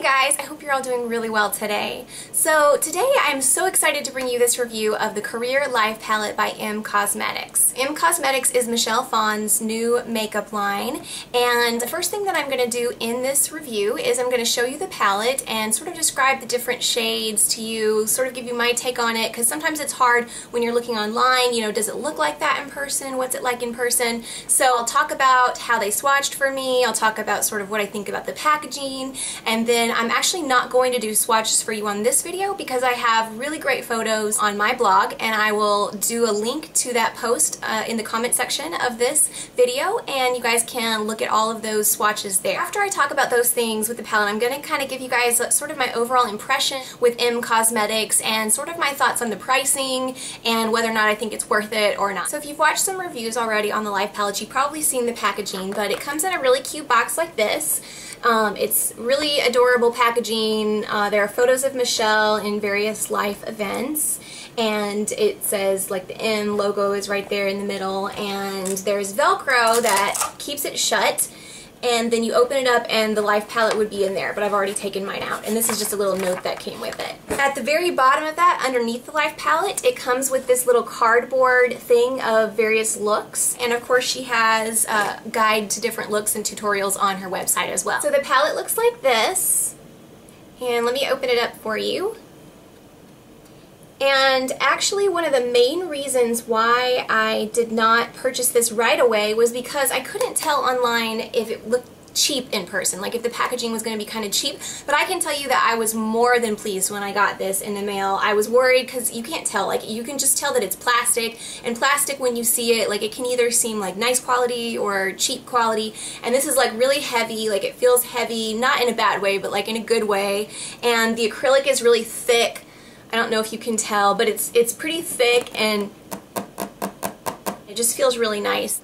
Hi guys, I hope you're all doing really well today. So today I'm so excited to bring you this review of the Career Life Palette by M Cosmetics. M Cosmetics is Michelle Phan's new makeup line, and the first thing that I'm going to do in this review is I'm going to show you the palette and sort of describe the different shades to you, sort of give you my take on it, because sometimes it's hard when you're looking online, you know, does it look like that in person, what's it like in person? So I'll talk about how they swatched for me, I'll talk about sort of what I think about the packaging, and then I'm actually not going to do swatches for you on this video because I have really great photos on my blog, and I will do a link to that post in the comment section of this video, and you guys can look at all of those swatches there. After I talk about those things with the palette, I'm going to kind of give you guys sort of my overall impression with M Cosmetics and sort of my thoughts on the pricing and whether or not I think it's worth it or not. So if you've watched some reviews already on the Life palette, you've probably seen the packaging, but it comes in a really cute box like this. It's really adorable packaging. There are photos of Michelle in various life events, and it says like the M logo is right there in the middle, and there's Velcro that keeps it shut, and then you open it up and the Life palette would be in there, but I've already taken mine out, and this is just a little note that came with it. At the very bottom of that, underneath the Life palette, it comes with this little cardboard thing of various looks, and of course she has a guide to different looks and tutorials on her website as well. So the palette looks like this, and let me open it up for you. And actually one of the main reasons why I did not purchase this right away was because I couldn't tell online if it looked cheap in person, like if the packaging was going to be kind of cheap, but I can tell you that I was more than pleased when I got this in the mail. I was worried because you can't tell, like you can just tell that it's plastic, and plastic when you see it, like it can either seem like nice quality or cheap quality, and this is like really heavy, like it feels heavy, not in a bad way, but like in a good way, and the acrylic is really thick. I don't know if you can tell, but it's pretty thick and it just feels really nice.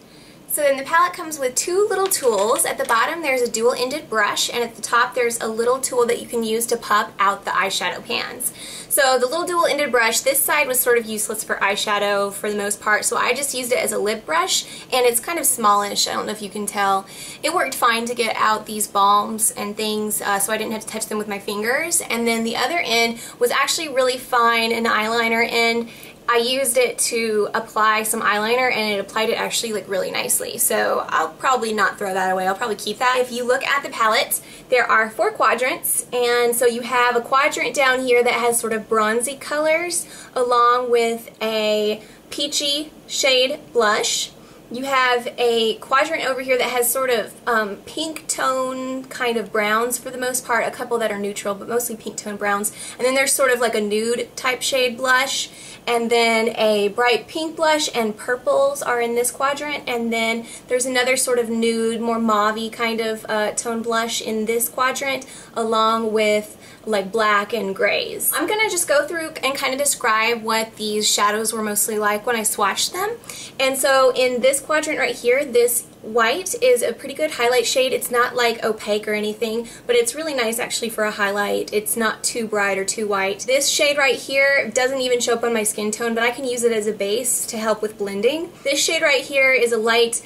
So then the palette comes with two little tools. At the bottom there's a dual-ended brush, and at the top there's a little tool that you can use to pop out the eyeshadow pans. So the little dual-ended brush, this side was sort of useless for eyeshadow for the most part, so I just used it as a lip brush, and it's kind of smallish, I don't know if you can tell. It worked fine to get out these balms and things, so I didn't have to touch them with my fingers. And then the other end was actually really fine, an eyeliner end. I used it to apply some eyeliner, and it applied it actually like really nicely. So I'll probably not throw that away. I'll probably keep that. If you look at the palette, there are 4 quadrants, and so you have a quadrant down here that has sort of bronzy colors along with a peachy shade blush. You have a quadrant over here that has sort of pink tone kind of browns for the most part, a couple that are neutral, but mostly pink tone browns. And then there's sort of like a nude type shade blush, and then a bright pink blush, and purples are in this quadrant, and then there's another sort of nude, more mauve-y kind of tone blush in this quadrant, along with like black and grays. I'm gonna just go through and kind of describe what these shadows were mostly like when I swatched them. And so in this quadrant right here, this white is a pretty good highlight shade. It's not like opaque or anything, but it's really nice actually for a highlight. It's not too bright or too white. This shade right here doesn't even show up on my skin tone, but I can use it as a base to help with blending. This shade right here is a light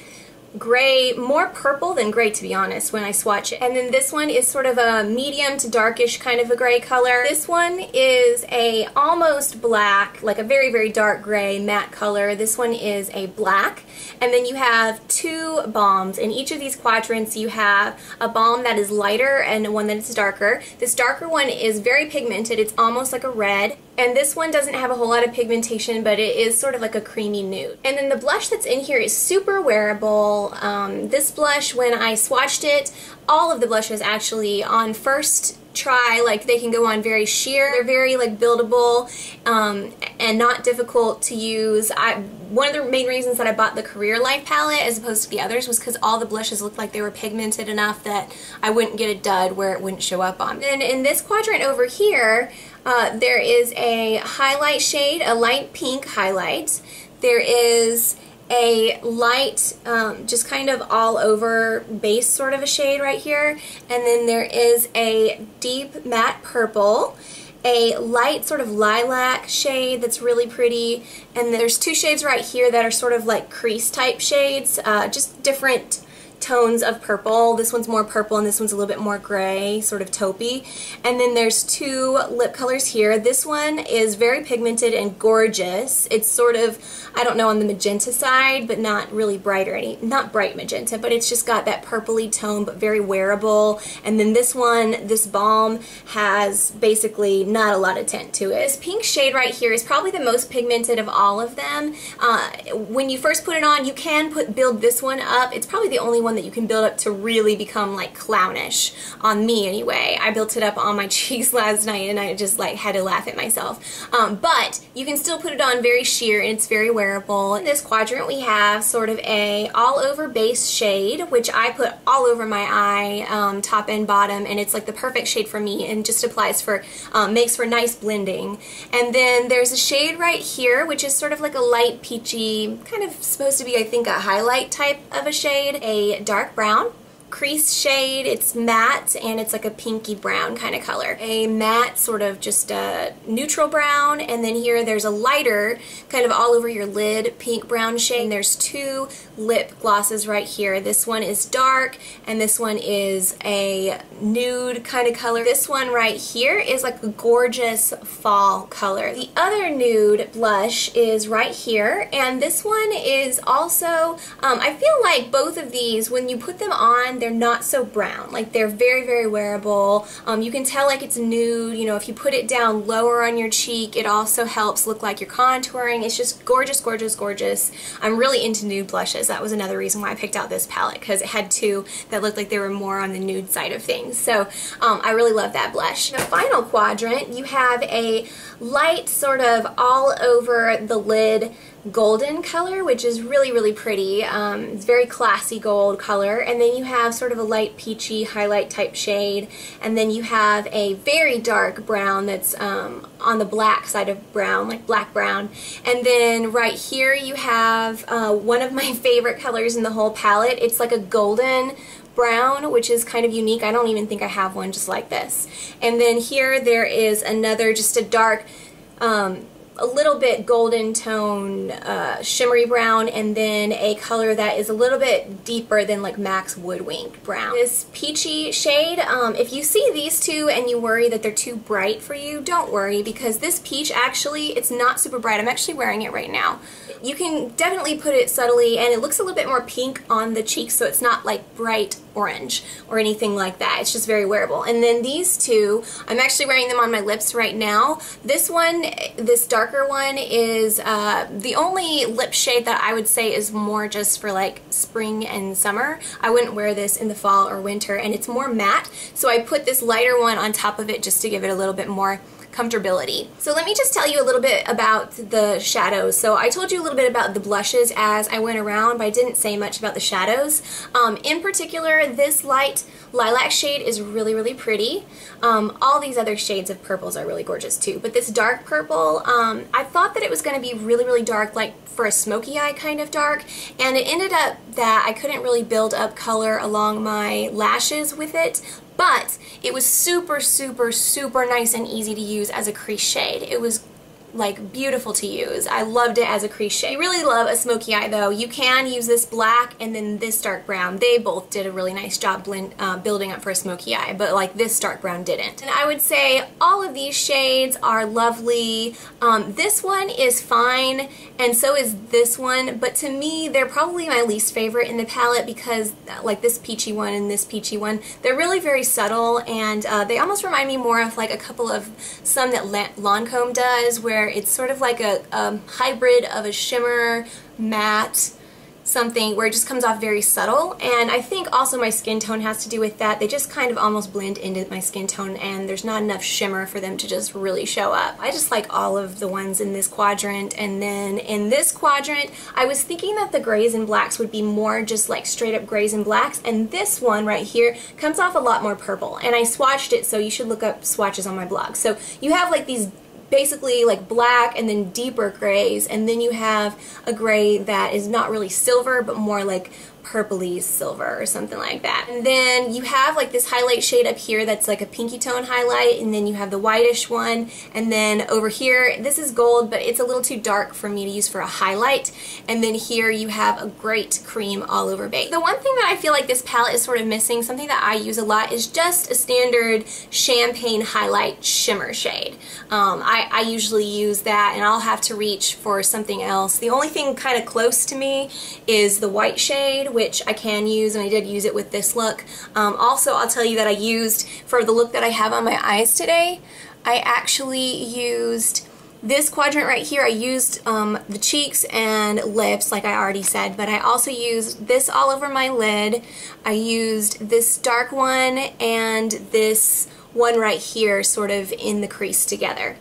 gray, more purple than gray to be honest when I swatch it. And then this one is sort of a medium to darkish kind of a gray color. This one is a almost black, like a very, very dark gray matte color. This one is a black. And then you have 2 balms. In each of these quadrants you have a balm that is lighter and one that is darker. This darker one is very pigmented. It's almost like a red. And this one doesn't have a whole lot of pigmentation, but it is sort of like a creamy nude. And then the blush that's in here is super wearable. This blush, when I swatched it, all of the blushes actually on first try, like they can go on very sheer. They're very like buildable and not difficult to use. One of the main reasons that I bought the Career Life palette as opposed to the others was because all the blushes looked like they were pigmented enough that I wouldn't get a dud where it wouldn't show up on. And in this quadrant over here, there is a highlight shade, a light pink highlight. There is a light, just kind of all over base sort of a shade right here, and then there is a deep matte purple, a light sort of lilac shade that's really pretty, and there's 2 shades right here that are sort of like crease type shades, just different tones of purple. This one's more purple and this one's a little bit more gray, sort of taupey. And then there's two lip colors here. This one is very pigmented and gorgeous. It's sort of, I don't know, on the magenta side, but not really bright or not bright magenta, but it's just got that purpley tone, but very wearable. And then this one, this balm, has basically not a lot of tint to it. This pink shade right here is probably the most pigmented of all of them. When you first put it on, you can build this one up. It's probably the only one that you can build up to really become like clownish, on me anyway. I built it up on my cheeks last night and I just like had to laugh at myself. But you can still put it on very sheer and it's very wearable. In this quadrant we have sort of a all over base shade, which I put all over my eye, top and bottom, and it's like the perfect shade for me and just applies for, makes for nice blending. And then there's a shade right here which is sort of like a light peachy, kind of supposed to be I think a highlight type of a shade, a dark brown crease shade. It's matte and it's like a pinky brown kind of color. A matte sort of just a neutral brown, and then here there's a lighter kind of all over your lid pink brown shade. And there's two lip glosses right here. This one is dark and this one is a nude kind of color. This one right here is like a gorgeous fall color. The other nude blush is right here, and this one is also, I feel like both of these, when you put them on, they're not so brown. Like they're very, very wearable. You can tell like it's nude. You know, if you put it down lower on your cheek, it also helps look like you're contouring. It's just gorgeous, gorgeous, gorgeous. I'm really into nude blushes. That was another reason why I picked out this palette, because it had two that looked like they were more on the nude side of things. So I really love that blush. In the final quadrant, you have a light sort of all over the lid golden color, which is really, really pretty. It's very classy gold color. And then you have sort of a light peachy highlight type shade. And then you have a very dark brown that's on the black side of brown, like black brown. And then right here you have one of my favorite colors in the whole palette. It's like a golden brown, which is kind of unique. I don't even think I have one just like this. And then here there is another, just a dark, a little bit golden tone shimmery brown, and then a color that is a little bit deeper than like Max Woodwink brown. This peachy shade, if you see these two and you worry that they're too bright for you, don't worry, because this peach actually, it's not super bright. I'm actually wearing it right now. You can definitely put it subtly, and it looks a little bit more pink on the cheeks, so it's not like bright orange or anything like that. It's just very wearable. And then these two, I'm actually wearing them on my lips right now. This one, this darker one, is the only lip shade that I would say is more just for like spring and summer. I wouldn't wear this in the fall or winter, and it's more matte, so I put this lighter one on top of it just to give it a little bit more comfortability. So let me just tell you a little bit about the shadows. So I told you a little bit about the blushes as I went around, but I didn't say much about the shadows. In particular, this light lilac shade is really, really pretty. All these other shades of purples are really gorgeous too, but this dark purple, I thought that it was going to be really, really dark, like for a smoky eye kind of dark, and it ended up that I couldn't really build up color along my lashes with it. But it was super, super, super nice and easy to use as a crease shade. It was like beautiful to use. I loved it as a crease shade. I really love a smoky eye though. You can use this black and then this dark brown. They both did a really nice job building up for a smoky eye, but like this dark brown didn't. And I would say all of these shades are lovely. This one is fine, and so is this one, but to me they're probably my least favorite in the palette because like this peachy one and this peachy one, they're really very subtle, and they almost remind me more of like a couple of some that Lancome does, where it's sort of like a hybrid of a shimmer, matte, something where it just comes off very subtle. And I think also my skin tone has to do with that. They just kind of almost blend into my skin tone, and there's not enough shimmer for them to just really show up. I just like all of the ones in this quadrant. And then in this quadrant, I was thinking that the grays and blacks would be more just like straight up grays and blacks, and this one right here comes off a lot more purple. And I swatched it, so you should look up swatches on my blog. So you have like these basically like black and then deeper grays, and then you have a gray that is not really silver but more like purpley silver or something like that. And then you have like this highlight shade up here that's like a pinky tone highlight, and then you have the whitish one, and then over here this is gold, but it's a little too dark for me to use for a highlight, and then here you have a great cream all over base. The one thing that I feel like this palette is sort of missing, something that I use a lot, is just a standard champagne highlight shimmer shade. I usually use that, and I'll have to reach for something else. The only thing kind of close to me is the white shade, which I can use, and I did use it with this look. Also, I'll tell you that I used, for the look that I have on my eyes today, I actually used this quadrant right here. I used the cheeks and lips, like I already said, but I also used this all over my lid. I used this dark one and this one right here sort of in the crease together.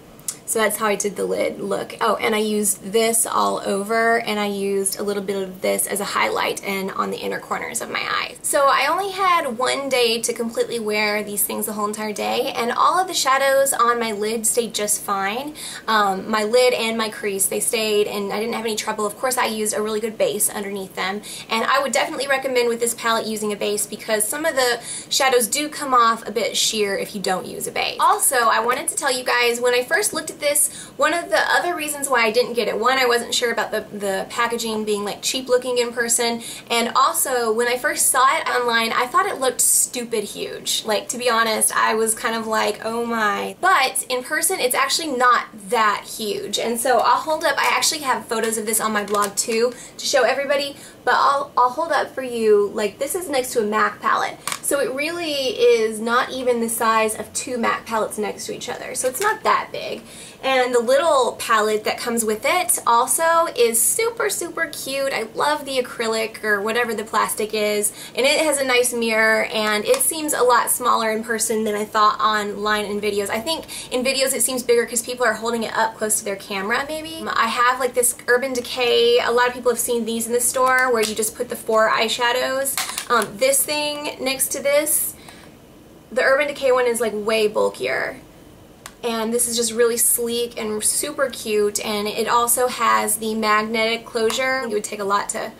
So that's how I did the lid look. Oh, and I used this all over, and I used a little bit of this as a highlight and on the inner corners of my eyes. So I only had one day to completely wear these things the whole entire day, and all of the shadows on my lid stayed just fine. My lid and my crease, they stayed, and I didn't have any trouble. Of course, I used a really good base underneath them, and I would definitely recommend with this palette using a base, because some of the shadows do come off a bit sheer if you don't use a base. Also, I wanted to tell you guys, when I first looked at this, one of the other reasons why I didn't get it, one, I wasn't sure about the packaging being like cheap looking in person, and also when I first saw it online, I thought it looked stupid huge. Like, to be honest, I was kind of like, oh my. But in person, it's actually not that huge, and so I'll hold up, I actually have photos of this on my blog too to show everybody, but I'll hold up for you, like, this is next to a MAC palette. So it really is not even the size of two MAC palettes next to each other, so it's not that big. And the little palette that comes with it also is super, super cute. I love the acrylic or whatever the plastic is, and it has a nice mirror, and it seems a lot smaller in person than I thought online in videos. I think in videos it seems bigger because people are holding it up close to their camera, maybe. I have like this Urban Decay, a lot of people have seen these in the store, where you just put the 4 eyeshadows. This thing next to this, the Urban Decay one, is like way bulkier. And this is just really sleek and super cute, and it also has the magnetic closure. It would take a lot to,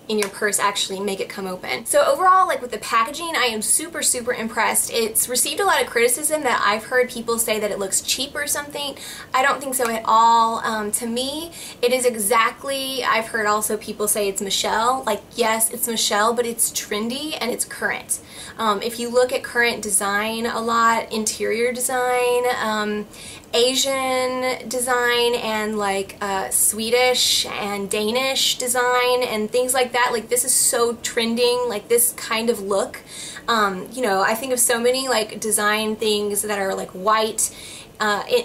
in your purse, actually make it come open. So overall, like with the packaging, I am super, super impressed. It's received a lot of criticism that I've heard people say that it looks cheap or something. I don't think so at all. To me, it is exactly, I've heard also people say it's Michelle. Like, yes, it's Michelle, but it's trendy and it's current. If you look at current design a lot, interior design, Asian design, and like Swedish and Danish design and things like that, like this is so trending, like this kind of look. You know, I think of so many like design things that are like white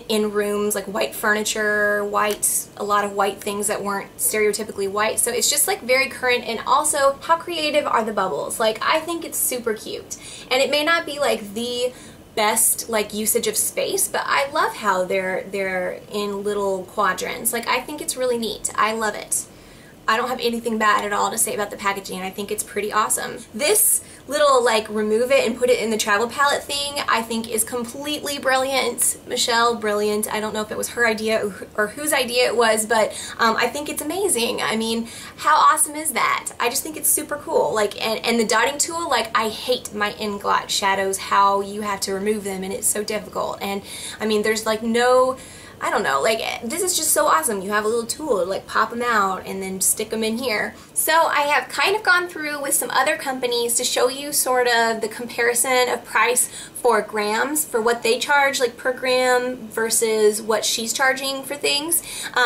in rooms, like white furniture, white, a lot of white things that weren't stereotypically white. So it's just like very current, and also how creative are the bubbles? Like, I think it's super cute, and it may not be like the best like usage of space, but I love how they're in little quadrants. Like, I think it's really neat. I love it. I don't have anything bad at all to say about the packaging. I think it's pretty awesome. This little like remove it and put it in the travel palette thing, I think is completely brilliant. Michelle, brilliant. I don't know if it was her idea or whose idea it was, but I think it's amazing. I mean, how awesome is that? I just think it's super cool. Like, and the dotting tool, like, I hate my in-glot shadows, how you have to remove them, and it's so difficult. And I mean, there's like no, I don't know, like, this is just so awesome. You have a little tool to like pop them out and then stick them in here. So I have kind of gone through with some other companies to show you sort of the comparison of price for grams, for what they charge like per gram versus what she's charging for things,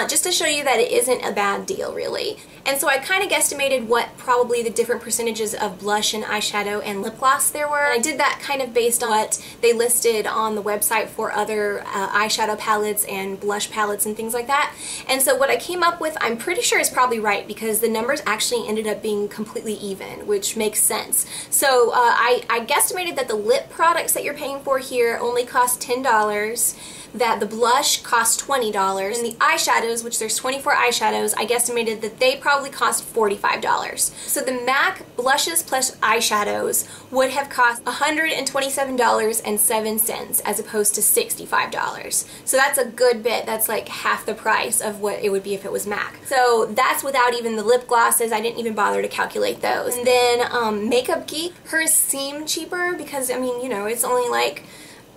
just to show you that it isn't a bad deal really. And so I kind of guesstimated what probably the different percentages of blush and eyeshadow and lip gloss there were. I did that kind of based on what they listed on the website for other eyeshadow palettes and blush palettes and things like that. And so what I came up with, I'm pretty sure is probably right, because the numbers actually ended up being completely even, which makes sense. So I guesstimated that the lip products that you're paying for here only cost $10, that the blush cost $20, and the eyeshadows, which there's 24 eyeshadows, I guesstimated that they probably cost $45. So the MAC blushes plus eyeshadows would have cost $127.07 as opposed to $65. So that's a good bit. That's like half the price of what it would be if it was MAC. So that's without even the lip glosses. I didn't even bother to calculate those. And then Makeup Geek, hers seem cheaper because, I mean, you know, it's only like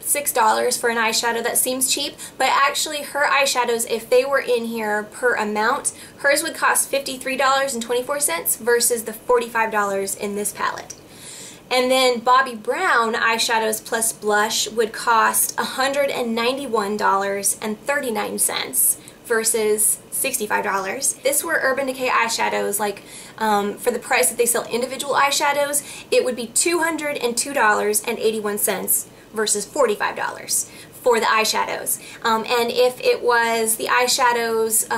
$6 for an eyeshadow. That seems cheap, but actually her eyeshadows, if they were in here per amount, hers would cost $53.24 versus the $45 in this palette. And then Bobbi Brown eyeshadows plus blush would cost $191.39 versus $65. This were Urban Decay eyeshadows, like for the price that they sell individual eyeshadows, it would be $202.81 versus $45 for the eyeshadows. And if it was the eyeshadows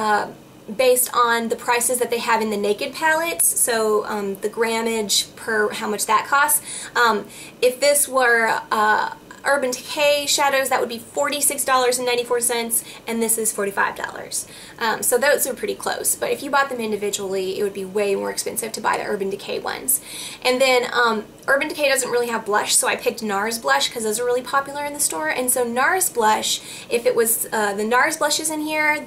based on the prices that they have in the Naked palettes, so the grammage per how much that costs, if this were Urban Decay shadows, that would be $46.94, and this is $45. So those are pretty close, but if you bought them individually, it would be way more expensive to buy the Urban Decay ones. And then Urban Decay doesn't really have blush, so I picked NARS blush because those are really popular in the store. And so NARS blush, if it was the NARS blushes in here,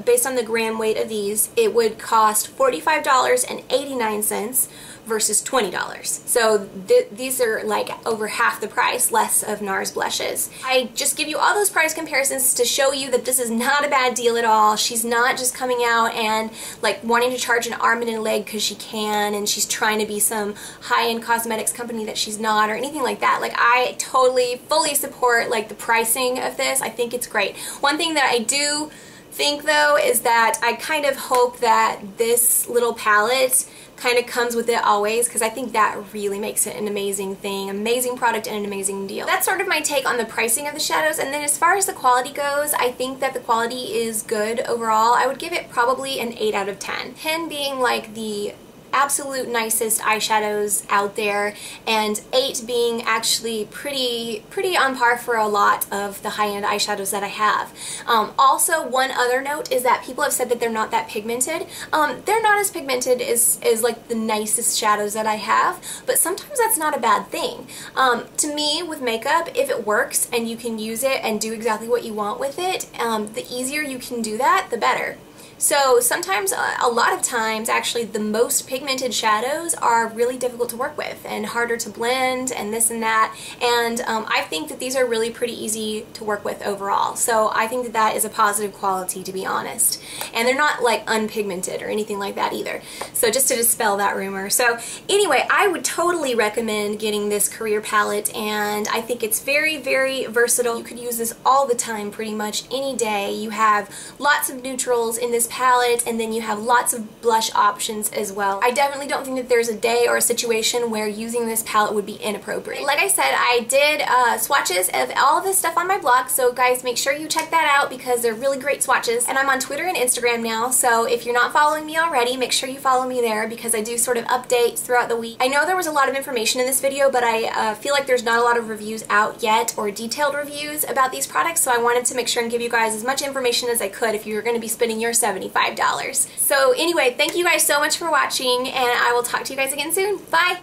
based on the gram weight of these, it would cost $45.89 versus $20. So these are like over half the price less of NARS blushes. I just give you all those price comparisons to show you that this is not a bad deal at all. She's not just coming out and like wanting to charge an arm and a leg because she can, and she's trying to be some high-end cosmetics company that she's not, or anything like that. Like, I totally, fully support like the pricing of this. I think it's great. One thing that I do think though is that I kind of hope that this little palette kind of comes with it always, because I think that really makes it an amazing thing, amazing product and an amazing deal. That's sort of my take on the pricing of the shadows. And then as far as the quality goes, I think that the quality is good overall. I would give it probably an 8 out of 10. 10 being like the absolute nicest eyeshadows out there, and 8 being actually pretty on par for a lot of the high-end eyeshadows that I have. Also, one other note is that people have said that they're not that pigmented. They're not as pigmented as like the nicest shadows that I have, but sometimes that's not a bad thing. To me, with makeup, if it works and you can use it and do exactly what you want with it, the easier you can do that, the better. So sometimes, a lot of times, actually the most pigmented shadows are really difficult to work with and harder to blend and this and that, and I think that these are really pretty easy to work with overall. So I think that that is a positive quality, to be honest. And they're not like unpigmented or anything like that either. So just to dispel that rumor. So anyway, I would totally recommend getting this career palette, and I think it's very, very versatile. You could use this all the time, pretty much any day. You have lots of neutrals in this palette, and then you have lots of blush options as well. I definitely don't think that there's a day or a situation where using this palette would be inappropriate. Like I said, I did swatches of all of this stuff on my blog, so guys, make sure you check that out because they're really great swatches. And I'm on Twitter and Instagram now, so if you're not following me already, make sure you follow me there because I do sort of updates throughout the week. I know there was a lot of information in this video, but I feel like there's not a lot of reviews out yet, or detailed reviews about these products, so I wanted to make sure and give you guys as much information as I could if you were going to be spending your $75. So anyway, thank you guys so much for watching, and I will talk to you guys again soon. Bye!